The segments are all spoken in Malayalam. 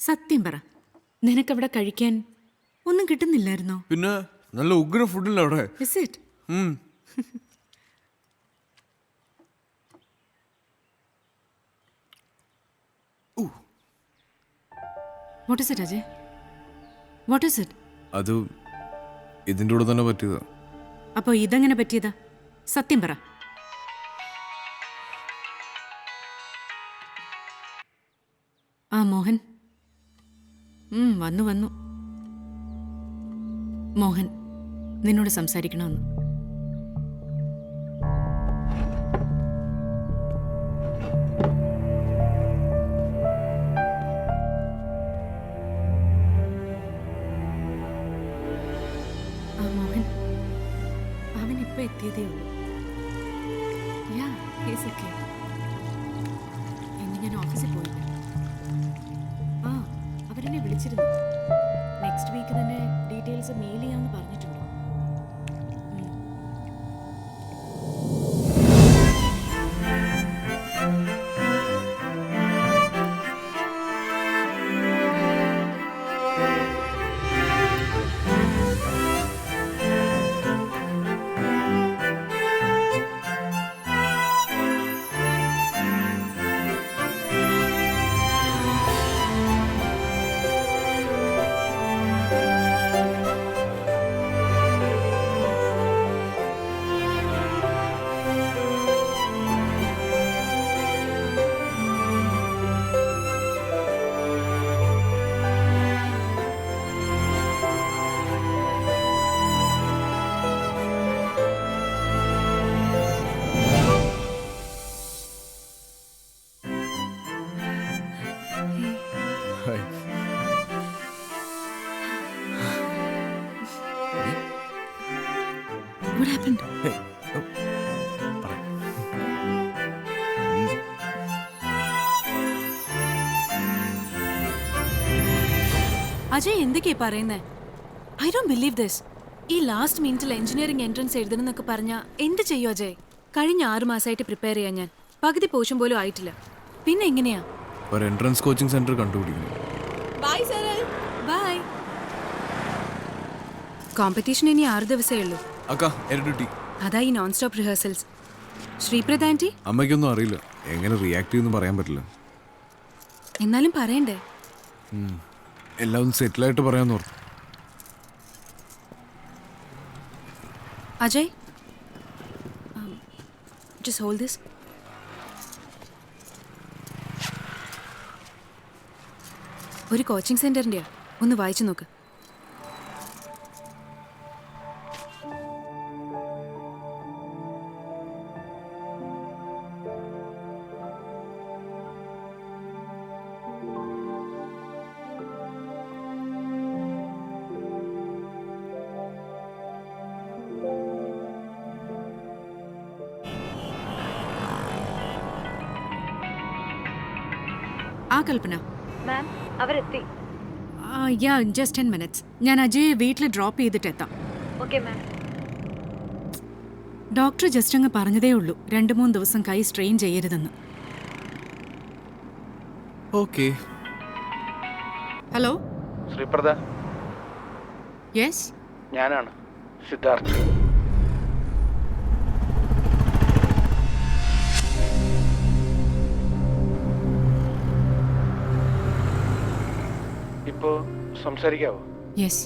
സത്യം പറ, നിനക്കവിടെ കഴിക്കാൻ ഒന്നും കിട്ടുന്നില്ലായിരുന്നോ? പിന്നെ നല്ല ഉഗ്ര ഫുഡില്ല അവിടെ. Is it? What is it, Ajay? What is it? അത് ഇതിൻ്റെ കൂടെ തന്നെ പറ്റിയതാ. അപ്പോൾ ഇതെങ്ങനെ പറ്റിയതാ? സത്യം പറ. ആ മോഹൻ വന്നു. മോഹൻ നിന്നോട് സംസാരിക്കണമെന്ന്. ആ മോഹൻ, അവൻ ഇപ്പൊ എത്തിയതേ ഉള്ളൂ. ഇന്ന് ഞാൻ ഓഫീസിൽ പോയില്ല. അവരെന്നെ വിളിച്ചിരുന്നു. നെക്സ്റ്റ് വീക്ക് തന്നെ ഡീറ്റെയിൽസ് മെയിൽ ചെയ്യാമെന്ന് പറഞ്ഞിട്ടുണ്ട്. What happened? അജയ് എന്തൊക്കെയാ പറയുന്നേ? I don't believe this. ഈ ലാസ്റ്റ് മിനിറ്റിൽ എഞ്ചിനീയറിംഗ് എൻട്രൻസ് എഴുതണമെന്നൊക്കെ പറഞ്ഞാ എന്ത് ചെയ്യും അജയ്? കഴിഞ്ഞ 6 മാസമായിട്ട് പ്രിപ്പയർ ചെയ്യാൻ ഞാൻ പകുതി പോഷൻ പോലും ആയിട്ടില്ല. പിന്നെ എങ്ങനെയാ? ഒരു എൻട്രൻസ് കോച്ചിങ് സെന്റർ കണ്ടുപിടിക്കുന്നു. ബൈ സരൽ. ബൈ. കോമ്പറ്റീഷൻ ഇനി 6 ദിവസമേ ഉള്ളൂ. അക്കാ എരട്ടി. അതാ ഈ നോൺ സ്റ്റോപ്പ് റിഹേഴ്സൽസ്. ശ്രീപ്രദ ആന്റി? അമ്മയ്ക്കൊന്നും അറിയില്ല, എങ്ങനെ റിയാക്ട് ചെയ്യുമെന്ന് പറയാൻ പറ്റില്ല. എന്നാലും പറയണ്ടേ? എല്ലാം ഒന്ന് സെറ്റിലായിട്ട് പറയാന്ന് ഓർത്തു. Ajay, just hold this. ഒരു കോച്ചിങ് സെന്ററിന്റെയാ, ഒന്ന് വായിച്ചു നോക്ക്. ആ കൽപ്പന. മാം, അവരെത്തി. Just 10 minutes. ഞാൻ അജയ് വീട്ടിൽ ഡ്രോപ്പ് ചെയ്തിട്ട് എത്താം. Okay ma'am. ഡോക്ടർ ജസ്റ്റ് അങ്ങ് പറഞ്ഞതേ ഉള്ളൂ 2-3 ദിവസം കൈ സ്ട്രെയിൻ ചെയ്യരുതെന്ന്. ഓക്കെ. Hello Sreeprada, yes. ഞാനാണ് സിദ്ധാർത്ഥ്. ഇപ്പോ സംസാരിക്കാവോ? Yes.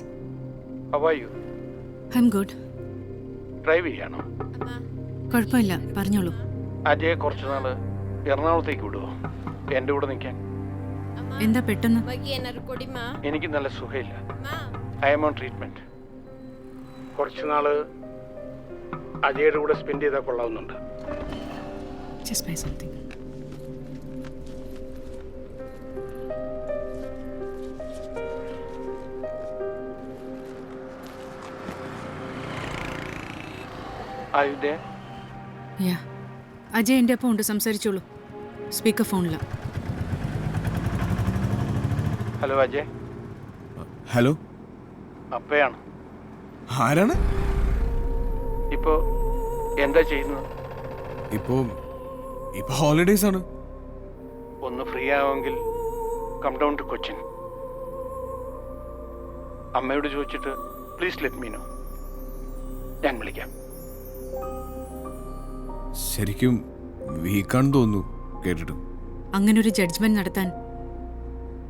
How are you? I am good. Drive ചെയ്യാണോ? കുഴപ്പമില്ല, പറഞ്ഞോളൂ. അജയെ കുറച്ചു നാള് എറണാകുളത്തേക്ക് വിടുവോ, എൻ്റെ കൂടെ നിൽക്കാൻ? എന്താ പെട്ടെന്ന്? എനിക്ക് നല്ല സുഖമില്ല. I M on treatment. കുറച്ചു നാള് അജയുടെ കൂടെ സ്പെൻഡ് ചെയ്താൽ കൊള്ളാവുന്നുണ്ട്. Just buy something. Are you there? Yeah. Ajay എൻ്റെ ഒപ്പം ഉണ്ട്, സംസാരിച്ചോളൂ. സ്പീക്കർ ഫോണില. ഹലോ അജയ്. ഹലോ. അപ്പയാണ്. ആരാണ്? ഇപ്പോ എന്താ ചെയ്യുന്നത്? ഇപ്പോ ഹോളിഡേയ്സ് ആണ്. ഒന്ന് ഫ്രീ ആവുമെങ്കിൽ കം ഡൗൺ ടു കൊച്ചിൻ. അമ്മയോട് ചോദിച്ചിട്ട് പ്ലീസ് ലെറ്റ് മീ നോ. ഞാൻ വിളിക്കാം. ശരിക്കും വീക്കാണെന്ന് തോന്നുന്നു കേട്ടിട്ട്. അങ്ങനൊരു ജഡ്ജ്മെന്റ് നടത്താൻ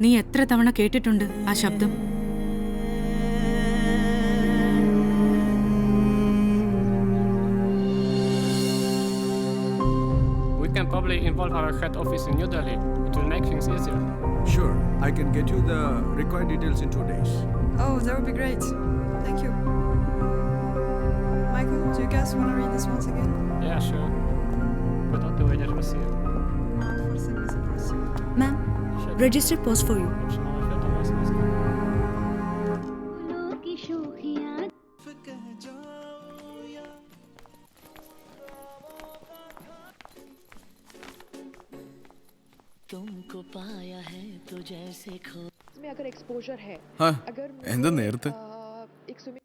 നീ എത്ര തവണ കേട്ടിട്ടുണ്ട് ആ ശബ്ദം? We can probably involve our head office in New Delhi. It will make things easier. Sure, I can get you the required details in 2 days. Oh, that would be great. Thank you. Michael, do you guys want to read this once again? Yeah, sure. Without the way that we see it. For some reason, it's you. Ma'am, registered post for you. तुमको पाया है तो जैसे खो में अगर एक्सपोजर है ആ अगर എന്താ നേരത്തെ? एक स्विमिंग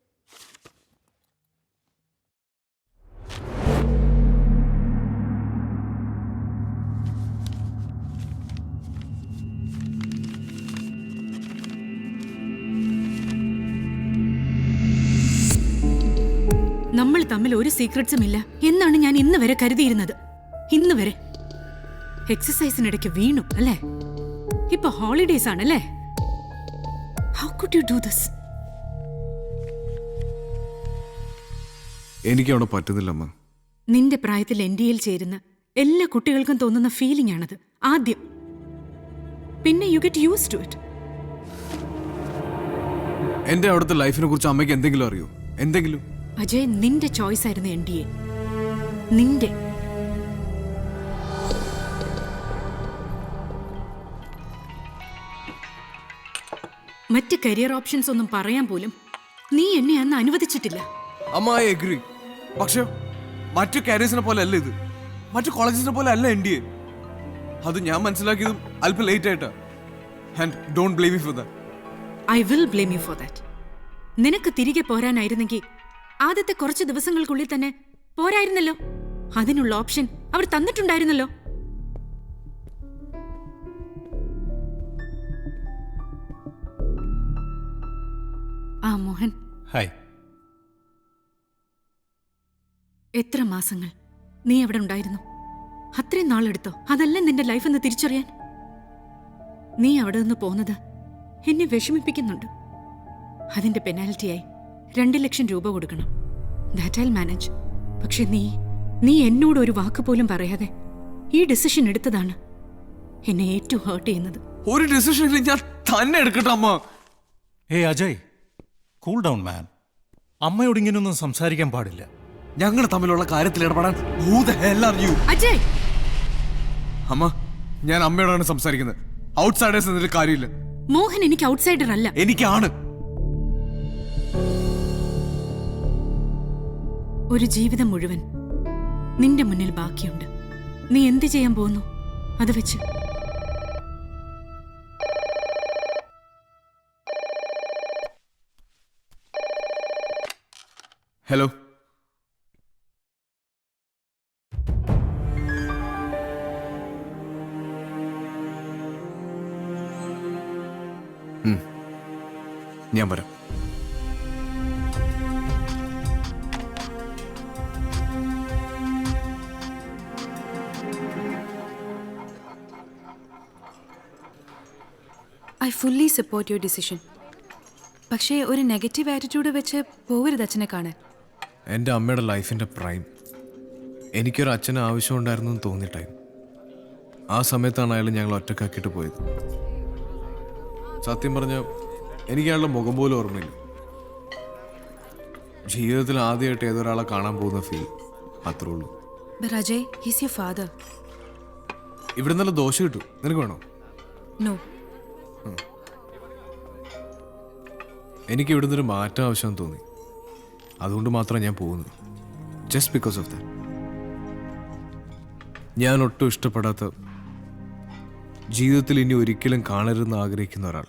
നമ്മൾ തമ്മിൽ ഒരു സീക്രട്സും ഇല്ല എന്നാണ് ഞാൻ ഇന്ന് വരെ കരുതിയിരുന്നത്. ഇന്ന് വരെ എക്സസൈസിനിടയ്ക്ക് വീണു അല്ലേ? ഇപ്പൊ ഹോളിഡേസ് ആണല്ലേ? How could you do this? എനിക്ക് അവിടെ പറ്റുന്നില്ല അമ്മ. നിന്റെ പ്രായത്തിൽ NDAയിൽ ചേരുന്ന എല്ലാ കുട്ടികൾക്കും തോന്നുന്ന ഫീലിംഗ് ആണത് ആദ്യം. പിന്നെ you get use to it. എന്റെ അവിടുത്തെ ലൈഫിനെ കുറിച്ച് അമ്മയ്ക്ക് എന്തെങ്കിലും അറിയോ? എന്തെങ്കിലും? അജയ്, നിന്റെ ചോയ്സ് ആയിരുന്നു NDA. നിന്റെ. മറ്റ് കരിയർ ഓപ്ഷൻസ് ഒന്നും പറയാൻ പോലും നീ എന്നെ അന്ന് അനുവദിച്ചിട്ടില്ല. അമ്മ ഐ എഗ്രി. പക്ഷെ മറ്റു കാരിയേഴ്സിനെ പോലെ അല്ല ഇത്. മറ്റു കോളേജസിനെ പോലെ അല്ല NDA. അത് ഞാൻ മനസ്സിലാക്കിയതും അല്പം ലേറ്റ് ആയിട്ടാ. And don't blame me for that. I will blame you for that. നിനക്ക് തിരികെ പോരാനായിരുന്നെങ്കിൽ ആദ്യത്തെ കുറച്ച് ദിവസങ്ങൾക്കുള്ളിൽ തന്നെ പോരായിരുന്നല്ലോ. അതിനുള്ള ഓപ്ഷൻ അവർ തന്നിട്ടുണ്ടായിരുന്നല്ലോ. ആ മോഹൻ, ഹായ്. എത്ര മാസങ്ങൾ നീ അവിടെ ഉണ്ടായിരുന്നു? അത്രയും നാളെടുത്തോ അതല്ല നിന്റെ ലൈഫ് എന്ന് തിരിച്ചറിയാൻ? നീ അവിടെ നിന്ന് പോന്നത് എന്നെ വിഷമിപ്പിക്കുന്നുണ്ട്. അതിന്റെ പെനാൽറ്റിയായി 2 ലക്ഷം രൂപ കൊടുക്കണം. That I'll manage. പക്ഷെ നീ എന്നോട് ഒരു വാക്ക് പോലും പറയാതെ ഈ ഡിസിഷൻ എടുത്തതാണ് എന്നെ ഏറ്റവും ഹേർട്ട് ചെയ്യുന്നത്. ഒരു ഡിസിഷൻ ഞാൻ തന്നെ എടുക്കട്ടെ അമ്മ. ഏയ് അജയ്, കൂൾ ഡൗൺ മാൻ. അമ്മയോട് ഇങ്ങനെയൊന്നും സംസാരിക്കാൻ പാടില്ല. ഞങ്ങൾ തമ്മിലുള്ള കാര്യത്തിൽ ഇടപെടാൻ who the hell are you? Ajay! അമ്മ, ഞാൻ അമ്മയോടാണ് സംസാരിക്കുന്നത്. ഔട്ട്സൈഡേഴ്സ് എന്നതിൽ കാര്യമില്ല. മോഹൻ എനിക്ക് ഔട്ട്സൈഡർ അല്ല. എനിക്കാണ്. ഒരു ജീവിതം മുഴുവൻ നിന്റെ മുന്നിൽ ബാക്കിയുണ്ട്. നീ എന്ത് ചെയ്യാൻ പോകുന്നു അത് വെച്ച്? ഹലോ. ഞാൻ വരാം. I fully support your decision. പക്ഷേ ഒരു നെഗറ്റീവ് ആറ്റിറ്റ്യൂഡ് വെച്ച് പോകരുത് അച്ഛനെ കാണാൻ. എൻ്റെ അമ്മയുടെ ലൈഫിൻ്റെ പ്രൈം. എനിക്കൊരു അച്ഛന് ആവശ്യമുണ്ടായിരുന്നു എന്ന് തോന്നിയ ടൈം. ആ സമയത്താണ് അയാൾ ഞങ്ങൾ ഒറ്റക്കാക്കിയിട്ട് പോയത്. സത്യം പറഞ്ഞാൽ എനിക്ക് അയാളുടെ മുഖം പോലും ഓർമ്മയില്ല. ജീവിതത്തിൽ ആദ്യമായിട്ട് ഏതൊരാളെ കാണാൻ പോകുന്ന ഫീൽ, അത്രേ ഉള്ളൂ. But Ajay, he's your father. ഇവിടെ നല്ല ദോശ കിട്ടും. നിനക്ക് വേണോ? No. എനിക്ക് ഇവിടുന്ന് ഒരു മാറ്റം ആവശ്യം തോന്നി. അതുകൊണ്ട് മാത്രം ഞാൻ പോകുന്നത്. Just because of that. ഞാൻ ഒട്ടും ഇഷ്ടപ്പെടാത്ത, ജീവിതത്തിൽ ഇനി ഒരിക്കലും കാണരുതെന്ന് ആഗ്രഹിക്കുന്ന ഒരാൾ